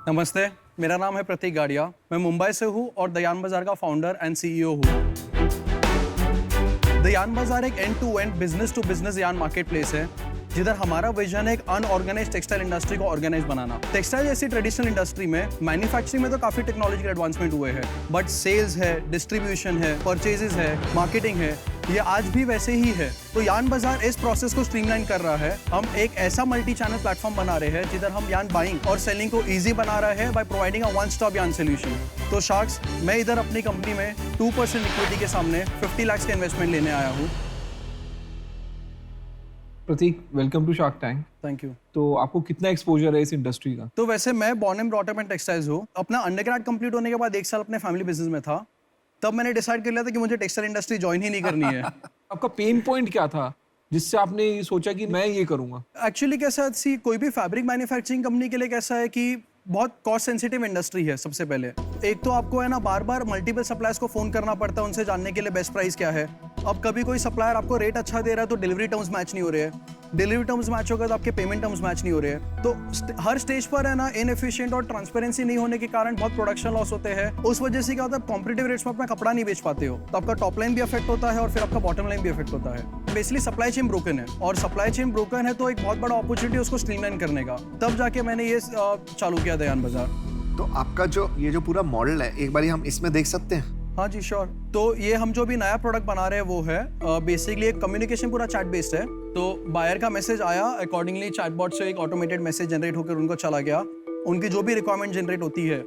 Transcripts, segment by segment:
नमस्ते, मेरा नाम है प्रतीक गाड़िया। मैं मुंबई से हूँ और दयान बाजार का फाउंडर एंड सीईओ हूँ। दयान बाजार एक end to end business to business yarn market place है, जिधर हमारा विजन है एक अनऑर्गेनाइज टेक्सटाइल इंडस्ट्री को ऑर्गेनाइज बनाना। टेक्सटाइल जैसी ट्रेडिशनल इंडस्ट्री में मैन्युफैक्चरिंग में तो काफी टेक्नोलॉजिकल एडवांसमेंट हुए हैं, बट सेल्स है, डिस्ट्रीब्यूशन है, परचेजेस है, मार्केटिंग है, ये आज भी वैसे ही है। तो यार्न बाजार इस प्रोसेस को स्ट्रीमलाइन कर रहा है। हम एक ऐसा मल्टी चैनल प्लेटफॉर्म बना रहे हैं जिधर हम यार्न बाइंग और सेलिंग को इजी बना रहे हैं by providing a one stop yarn solution. तो शार्क्स, मैं इधर अपनी कंपनी में 2% इक्विटी के सामने 50 लाख का इन्वेस्टमेंट लेने आया हूँ। Prateek, welcome to Shark Tank. Thank you. तो आपको कितना एक्सपोजर है इस इंडस्ट्री का? तो वैसे मैं born and brought up in textiles हूँ। अपना अंडरग्रेड कंप्लीट होने के बाद 1 साल अपने फैमिली बिजनेस में था। तब मैंने डिसाइड कर लिया था कि मुझे टेक्सटाइल इंडस्ट्री ज्वाइन ही नहीं करनी है। आपका पेन पॉइंट क्या था जिससे आपने ये सोचा कि मैं ये करूंगा? एक्चुअली कैसा सी कोई भी फैब्रिक मैन्युफैक्चरिंग कंपनी के लिए कैसा है कि बहुत कॉस्ट सेंसिटिव इंडस्ट्री है। सबसे पहले एक तो आपको है ना बार बार मल्टीपल सप्लायर्स को फोन करना पड़ता है उनसे जानने के लिए बेस्ट प्राइस क्या है। अब कभी कोई सप्लायर आपको रेट अच्छा दे रहा है तो डिलीवरी टर्म्स मैच नहीं हो रहे हैं, डिलीवरी टर्म्स मैच होगा तो आपके पेमेंट टर्म्स मैच नहीं हो रहे हैं। तो हर स्टेज पर है ना इनएफिशिएंट और ट्रांसपेरेंसी नहीं होने के कारण बहुत प्रोडक्शन लॉस होते हैं। उस वजह से क्या होता है, कॉम्पिटिटिव रेट्स में अपना कपड़ा नहीं बेच पाते हो, तो आपका टॉप लाइन भी अफेक्ट होता है और फिर आपका बॉटम लाइन भी अफेक्ट होता है। बेसिकली सप्लाई चेन ब्रोकन है और सप्लाई चेन ब्रोकन है तो एक बहुत बड़ा अपॉर्चुनिटी उसको स्ट्रीमलाइन करने का। तब जाके मैंने ये चालू किया दयान बाजार। तो आपका जो पूरा मॉडल है, एक बार हम इसमें देख सकते हैं? हाँ जी श्योर। तो ये हम जो भी नया प्रोडक्ट बना रहे हैं वो है बेसिकली एक कम्युनिकेशन पूरा चैट बेस्ड है। तो बायर का मैसेज आया, अकॉर्डिंगली चैटबॉट से एक ऑटोमेटेड मैसेज जनरेट होकर उनको चला गया। उनकी जो भी रिक्वायरमेंट जनरेट होती है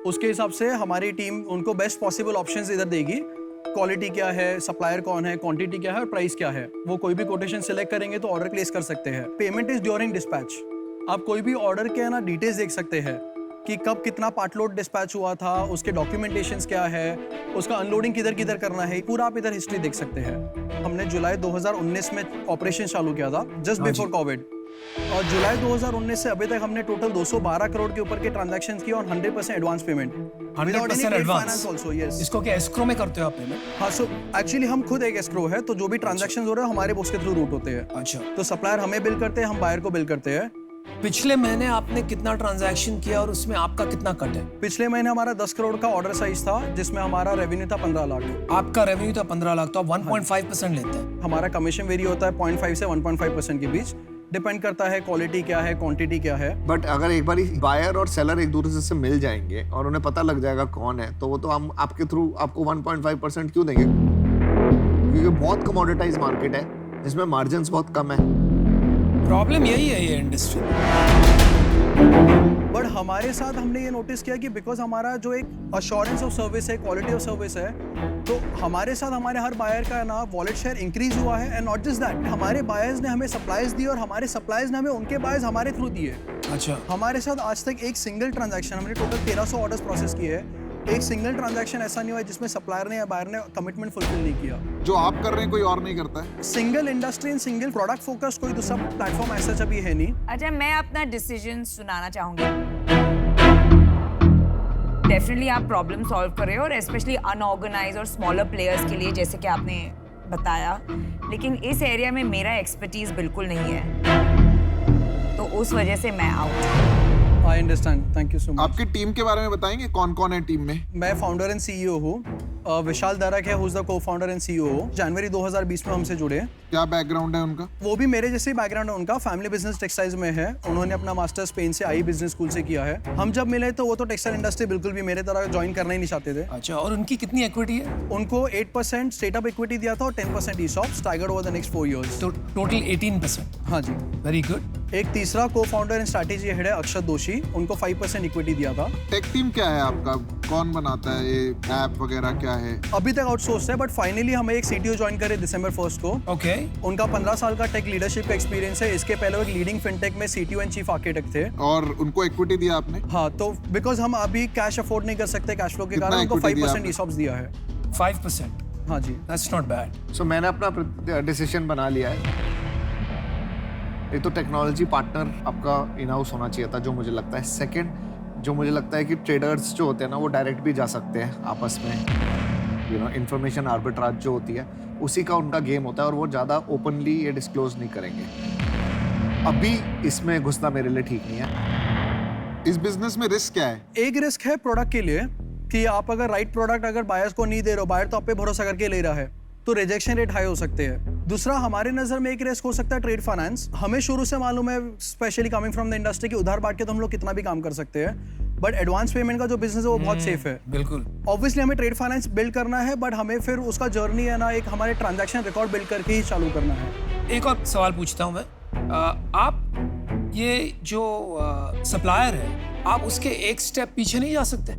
उसके हिसाब से हमारी टीम उनको बेस्ट पॉसिबल ऑप्शंस इधर देगी। क्वालिटी क्या है, सप्लायर कौन है, क्वांटिटी क्या है और प्राइस क्या है, वो कोई भी कोटेशन सिलेक्ट करेंगे तो ऑर्डर प्लेस कर सकते हैं। Payment is during dispatch. आप कोई भी ऑर्डर के ना डिटेल्स देख सकते हैं कि कब कितना पार्ट लोड डिस्पैच हुआ था, उसके डॉक्यूमेंटेशंस क्या है, उसका अनलोडिंग किधर किधर करना है, पूरा आप इधर हिस्ट्री देख सकते हैं। हमने जुलाई 2019 में ऑपरेशन चालू किया था, जस्ट बिफोर कोविड, और जुलाई 2019 से अभी तक हमने टोटल 212 करोड़ के ऊपर के ट्रांजैक्शंस किए और 100% advance payment. 100% advance also, yes. इसको क्या एस्क्रो में करते हो आप पेमेंट? हाँ, सो एक्चुअली हम खुद एक एस्क्रो है, तो जो भी ट्रांजैक्शंस हो रहे हैं हमारे उसके थ्रू रूट होते हैं। अच्छा, तो सप्लायर हमें बिल करते हैं, हम बायर को बिल करते हैं। पिछले महीने आपने कितना ट्रांजैक्शन किया और उसमें आपका कितना कट है? पिछले महीने हमारा 10 करोड़ का ऑर्डर साइज था, जिसमें हमारा रेवेन्यू था 15 लाख। आपका रेवेन्यू था 15 लाख, तो आप 1.5% लेते हैं। हमारा कमीशन वेरी होता है 0.5 से 1.5% के बीच, डिपेंड करता है क्वालिटी क्या है, क्वांटिटी क्या है। बट अगर एक बार बायर और सेलर एक दूसरे से मिल जाएंगे और उन्हें पता लग जाएगा कौन है, तो वो तो हम आपके थ्रू आपको 1.5% क्यों देंगे? क्योंकि बहुत कमोडिटाइज मार्केट है जिसमें मार्जिन्स बहुत कम है। प्रॉब्लम यही है ये इंडस्ट्री। बट हमारे साथ हमने ये नोटिस किया कि बिकॉज हमारा जो एक अश्योरेंस ऑफ सर्विस है, क्वालिटी ऑफ सर्विस है, तो हमारे साथ हमारे हर बायर का ना वॉलेट शेयर इंक्रीज हुआ है। एंड नॉट जस्ट दैट, हमारे बायर्स ने हमें सप्लाईज दी और हमारे सप्लाईज ने हमें उनके बायर्स हमारे थ्रू दिए। अच्छा, हमारे साथ आज तक एक सिंगल ट्रांजैक्शन, हमने टोटल 1300 ऑर्डर्स प्रोसेस किए हैं, एक सिंगल ट्रांजैक्शन ऐसा नहीं हुआ है जिसमें सप्लायर ने या बायर ने कमिटमेंट फुलफिल नहीं किया। जो आप कर रहे हैं कोई और नहीं करता है। Single industry and single product focus कोई दूसरा प्लेटफॉर्म ऐसा अभी है नहीं। अच्छा, मैं अपना डिसीजन सुनाना चाहूंगी। डेफिनेटली आप प्रॉब्लम सॉल्व कर रहे हो और स्पेशली अनऑर्गेनाइज और स्मॉलर प्लेयर्स के लिए, जैसे कि आपने बताया, लेकिन इस एरिया में मेरा एक्सपर्टीज बिल्कुल नहीं है, तो उस वजह से मैं out. I understand, thank you so much. आपकी टीम के बारे में बताएंगे, कौन कौन है टीम में? मैं फाउंडर एंड सीईओ हूँ। विशाल दरक है, who is the co-founder and CEO. जनवरी 2020 में हमसे जुड़े। क्या बैकग्राउंड है उनका? वो भी मेरे जैसे ही बैकग्राउंड है उनका, फैमिली बिजनेस टेक्सटाइल्स में है। उन्होंने अपना मास्टर्स स्पेन से आई बिजनेस स्कूल से किया है। हम जब मिले तो वो तो टेक्सटाइल इंडस्ट्री बिल्कुल भी मेरे तरह ज्वाइन करना ही नहीं चाहते थे। अच्छा, और उनकी कितनी इक्विटी है? उनको 8% स्टेटअप इक्विटी दिया था और 10% ESOP staggered over the next 4 years। तो टोटल 18%। हाँ जी। Very good. एक तीसरा को-फाउंडर एंड स्ट्रैटेजी हेड है अक्षत दोषी, उनको 5% इक्विटी दिया था। टेक टीम क्या है आपका? कौन बनाता है ये ऐप वगैरह, क्या है? अभी तक आउटसोर्स है, बट फाइनली हमें एक CTO ज्वाइन करे दिसंबर 1 को। ओके। उनका 15 साल का टेक लीडरशिप का एक्सपीरियंस है। इसके पहले वो एक लीडिंग फिनटेक में CTO एंड चीफ आर्किटेक्ट थे। और उनको इक्विटी दिया आपने? हाँ, तो बिकॉज हम अभी कैश अफोर्ड नहीं कर सकते कैश फ्लो के कितना कारण, उनको equity दिया 5% ESOPs दिया है। 5%। हाँ जी। That's not bad. सो मैंने अपना डिसीजन बना लिया है। एक तो टेक्नोलॉजी पार्टनर आपका इन हाउस होना चाहिए था, जो मुझे लगता है। सेकंड, जो मुझे लगता है कि ट्रेडर्स जो होते हैं ना, वो डायरेक्ट भी जा सकते हैं आपस में। इंफॉर्मेशन आर्बिट्राज जो होती है उसी का उनका गेम होता है और वो ज़्यादा ओपनली ये डिस्क्लोज नहीं करेंगे। अभी इसमें घुसना मेरे लिए ठीक नहीं है। इस बिजनेस में रिस्क क्या है? एक रिस्क है प्रोडक्ट के लिए कि आप अगर राइट प्रोडक्ट अगर बायर्स को नहीं दे रहे हो, बायर तो आप पे भरोसा करके ले रहा है, तो रिजेक्शन रेट हाई हो सकते हैं। दूसरा, हमारे नज़र में एक रिस्क हो सकता है ट्रेड फाइनेंस। हमें शुरू से मालूम है, specially coming from the industry, की उधार बांट के तो हम लोग कितना भी काम कर सकते हैं, बट एडवांस पेमेंट का जो बिजनेस है वो बहुत सेफ है। बिल्कुल। ऑब्वियसली हमें ट्रेड फाइनेंस बिल्ड करना है, बट हमें फिर उसका जर्नी है ना, एक हमारे ट्रांजैक्शन रिकॉर्ड बिल्ड करके ही चालू करना है। एक और सवाल पूछता हूँ मैं, आप ये जो सप्लायर है, आप उसके एक स्टेप पीछे नहीं जा सकते?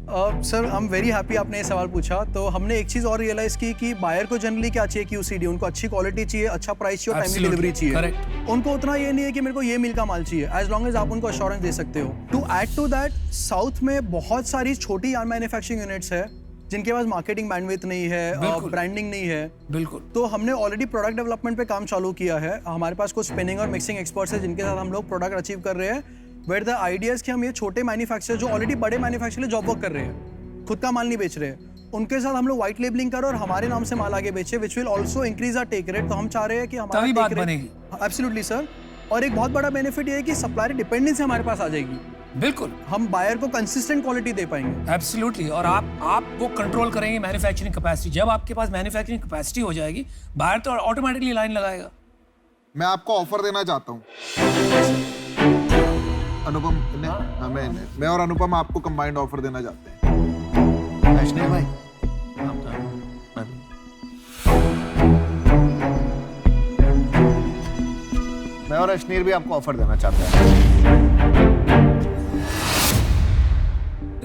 Sir, I am very happy आपने ये सवाल पूछा। तो हमने एक चीज़ और रियलाइज़ की कि बायर को जनरली क्या चाहिए, QCD, उनको अच्छी क्वालिटी चाहिए, अच्छा प्राइस चाहिए और टाइमली डिलीवरी चाहिए। Correct. उनको उतना ये नहीं है कि मेरे को ये मिल का माल चाहिए, एज लॉन्ग एज आप उनको अश्योरेंस दे सकते हो। To add to that, south में बहुत सारी छोटी यार्न मैन्युफैक्चरिंग यूनिट्स है जिनके पास मार्केटिंग बैंडविड्थ नहीं है, ब्रांडिंग नहीं है। बिल्कुल। तो हमने ऑलरेडी प्रोडक्ट डेवलपमेंट पे काम चालू किया है। हमारे पास कुछ स्पिनिंग और मिक्सिंग एक्सपर्ट्स हैं जिनके साथ हम लोग प्रोडक्ट अचीव कर रहे हैं। वेयर द आइडियाज कि हम ये छोटे मैन्युफैक्चरर जो ऑलरेडी बड़े मैन्युफैक्चरर लिए जॉब वर्क कर रहे हैं, खुद का माल नहीं बेच रहे हैं, उनके साथ हम लोग व्हाइट लेबलिंग करें और हमारे नाम से माल आगे बेचे, which will also increase our take rate. तो हम चाह रहे हैं कि हमारा तभी बात take rate- बनेगी। Absolutely sir. और एक बहुत बड़ा बेनिफिट ये है कि सप्लायर डिपेंडेंसी हमारे पास आ जाएगी। बिल्कुल। हम बायर को कंसिस्टेंट क्वालिटी दे पाएंगे। एब्सोल्युटली। और आप वो कंट्रोल करेंगे मैन्युफैक्चरिंग कैपेसिटी। जब आपके पास मैन्युफैक्चरिंग कैपेसिटी हो जाएगी, बाहर तो ऑटोमेटिकली लाइन लगाएगा। मैं आपको ऑफर देना चाहता हूँ अनुपम ने, मैं और अनुपम आपको कंबाइंड ऑफर देना चाहते हैं। अश्नीर भाई, मैं और अश्नीर भी आपको ऑफर देना चाहते हैं।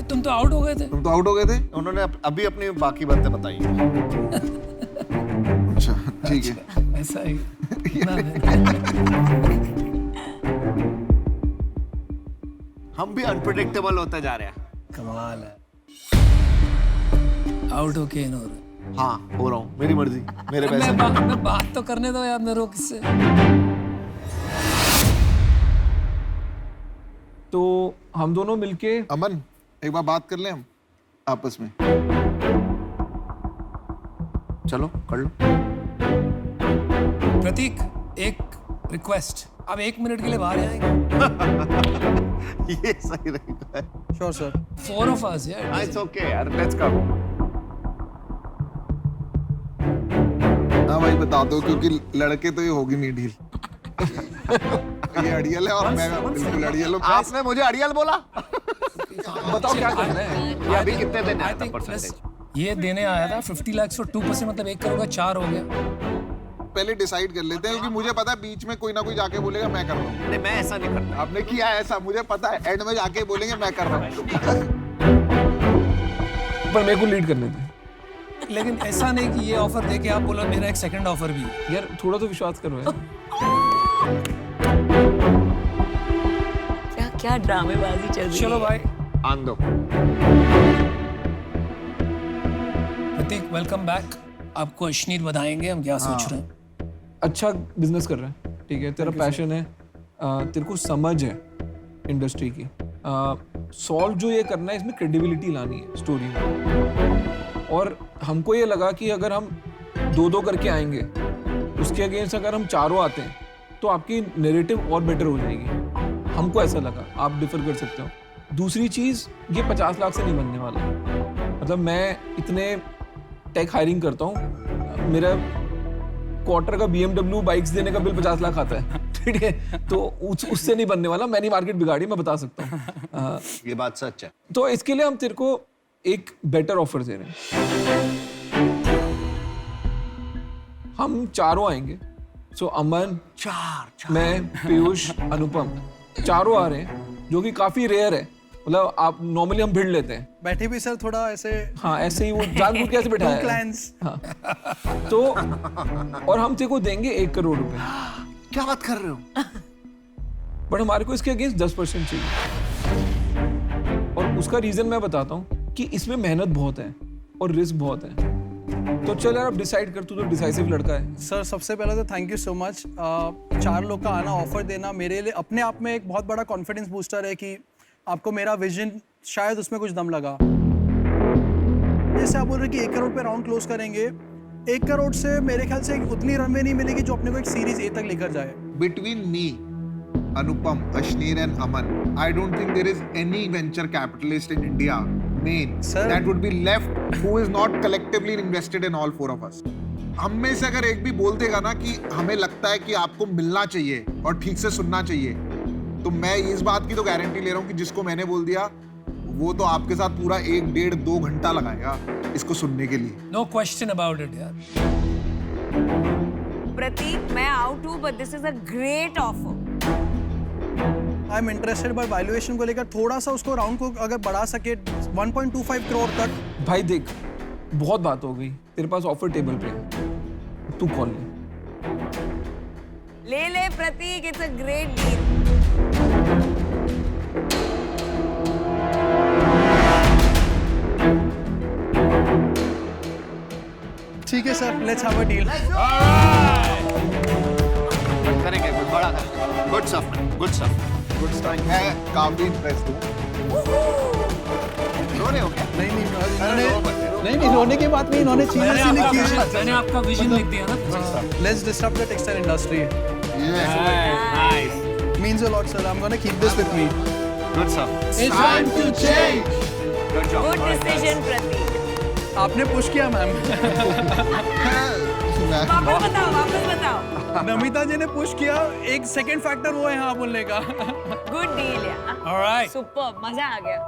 तुम तो आउट हो गए थे। तुम तो आउट हो गए थे। उन्होंने अभी अपनी बाकी बातें बताई हैं। अच्छा, ठीक है। ऐसा ही। हम भी अनप्रिडिक्टेबल होते जा रहे हैं। कमाल है। आउट होके इन हो रहा। हाँ, हो रहा हूँ, मेरी मर्जी, मेरे पैसे। मैं बात तो करने दो यार, मेरे को किससे। तो हम दोनों मिलके अमन, एक बार बात कर लें हम आपस में। चलो कर लो। प्रतीक, एक रिक्वेस्ट, अब 1 मिनट के लिए बाहर आएंगे। ये सही रहेगा। Sure sir. 4 of us यार। इट्स ओके यार, लेट्स गो। हाँ भाई, बता दो, क्योंकि लड़के तो ये होगी नहीं डील। ये अड़ियल है और मैं बिल्कुल अड़ियल हूँ। आपने मुझे अड़ियल बोला। बताओ क्या करना है। ये अभी कितने देने आया था परसेंटेज? ये देने आया था 50 लाख और 2% मतलब 1 करोड़ का 4 हो गया। पहले डिसाइड कर लेते हैं, क्योंकि मुझे पता है बीच में कोई ना कोई जाके बोलेगा मैं कर रहा हूँ। नहीं, मैं ऐसा नहीं करता। आपने किया है ऐसा, मुझे पता है। एंड में जाके बोलेंगे मैं कर रहा हूँ। पर मेरे को लीड करने थे लेकिन ऐसा नहीं कि ये ऑफर देके आप बोलो मेरा एक सेकंड ऑफर भी है। यार, थोड़ा तो विश्वास करो यार। क्या क्या ड्रामेबाजी चल रही है। चलो भाई। आन दो। प्रतीक, वेलकम बैक। आपको अश्नीर बताएंगे हम क्या सोच रहे हैं। अच्छा बिजनेस कर रहा है, ठीक है, तेरा पैशन है, तेरे को समझ है इंडस्ट्री की। सॉल्व जो ये करना है, इसमें क्रेडिबिलिटी लानी है स्टोरी में। और हमको ये लगा कि अगर हम 2-2 करके आएंगे, उसके अगेंस्ट अगर हम 4 आते हैं तो आपकी नैरेटिव और बेटर हो जाएगी। हमको ऐसा लगा, आप डिफर कर सकते हो। दूसरी चीज़, ये 50 लाख से नहीं बनने वाला। मतलब मैं इतने टेक हायरिंग करता हूँ, मेरा क्वार्टर का BMW बाइक्स देने का बिल 50 लाख आता है, ठीक है, तो उससे नहीं बनने वाला। मैंने मार्केट बिगाड़ी, मैं बता सकता हूँ। ये बात सच है। तो इसके लिए हम तेरे को एक बेटर ऑफर दे रहे हैं। हम 4 आएंगे। सो अमन, मैं, पीयूष, अनुपम, 4 आ रहे हैं, जो कि काफी रेयर है। मतलब आप नॉर्मली हम भिड़ लेते हैं। बैठे भी सर थोड़ा ऐसे। हाँ, ऐसे ही वो जानबूझ के ऐसे बिठाया है। क्लाइंट्स। हाँ। तो और हम तेरे को देंगे 1 करोड़ रुपए। क्या बात कर रहे हो? बट हमारे को इसके अगेंस्ट 10% चाहिए। और उसका रीजन मैं बताता हूँ कि इसमें मेहनत बहुत है और रिस्क बहुत है। तो चल यार, अब डिसाइड कर, तू तो डिसाइसिव लड़का है। सर, सबसे पहले तो थैंक यू सो मच। 4 लोग का आना, ऑफर देना मेरे लिए अपने आप में एक बहुत बड़ा कॉन्फिडेंस बूस्टर है कि आपको मेरा विजन, शायद उसमें कुछ दम लगा। जैसे आप बोल रहे कि 1 करोड़ पे राउंड क्लोज करेंगे, 1 करोड़ से मेरे ख्याल से उतनी रनवे नहीं मिलेगी जो अपने को एक सीरीज A तक लेकर जाए। Between me Anupam, Ashneer and Aman, I don't think there is any venture capitalist in India, main, Sir. that would be left who is not collectively invested in all four of us. हम में से अगर एक भी बोल देगा ना कि हमें लगता है कि आपको मिलना चाहिए और ठीक से सुनना चाहिए, तो मैं इस बात की तो गारंटी ले रहा हूँ कि जिसको मैंने बोल दिया वो तो आपके साथ पूरा 1, 1.5, 2 घंटा लगाएगा इसको सुनने के लिए. नो क्वेश्चन अबाउट इट यार. प्रतीक, मैं आउट हूँ, but this is a great offer. I am interested, but valuation को लेकर थोड़ा सा उसको राउंड को अगर बढ़ा सके 1.25 करोड़ तक. भाई देख, बहुत बात हो गई, तेरे पास ऑफर टेबल पे है, तू कॉल ले. ले प्रतीक, इट्स अ ग्रेट डील. ठीक है sir, let's have a deal. करेंगे कुछ बड़ा करेंगे. Good stuff man, good stuff. Good style. मैं काफी इंटरेस्ट हूँ. रो रहे हो क्या? नहीं रोने की बात नहीं, इन्होंने चीजें ऐसी लिखी है. मैंने आपका विजन लिख दिया ना. Let's disrupt the textile industry. Nice. Means a lot, sir. I'm gonna keep this with me. Good stuff. It's time to change. Good job. Good decision Prateek. आपने पुश किया मैम. वापस बताओ. नमिता जी ने पुश किया. एक सेकंड फैक्टर वो है हाँ बोलने का. गुड डील यार. ऑलराइट. सुपर, मजा आ गया.